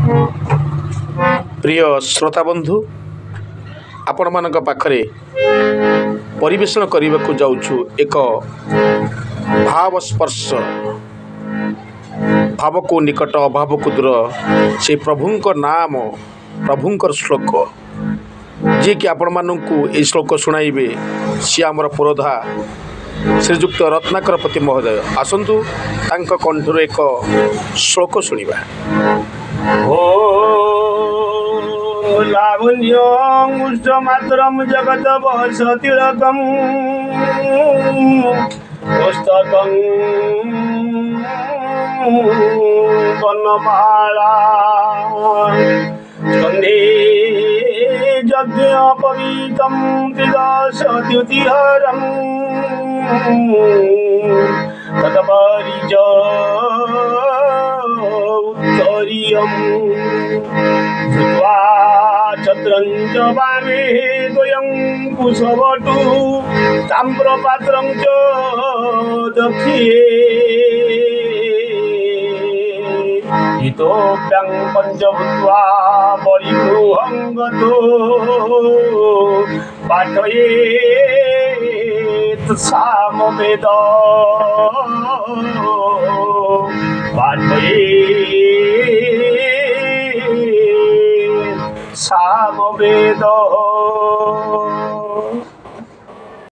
प्रिय श्रोता बंधु आपण मानक पाखरे परिवेषण करने को जाऊँ एक भाव स्पर्श भाव को निकट अभाव को दूर से प्रभुंक नाम प्रभुंकर श्लोक जी कि आपण मानू ये श्लोक शुणाइबे सी आमर पुरोधा श्रीजुक्त रत्नाकर पति महोदय आसतु तांका कंठर एक श्लोक शुणा। लावण्यमुष्टमात्रं जगत वसतिलकं पुस्तकं वनमाला स्कन्धे यज्ञोपवीतं त्रिदशद्युतिहरं तत्परिचोत्तरीयम् छत्रञ्च वामे द्वयं कुशवटु ताम्रपात्रं च दक्षिणे इतोऽप्यं पञ्चभूत्वा परिगृहं गतो पाठयेत् सामवेद सामवेद।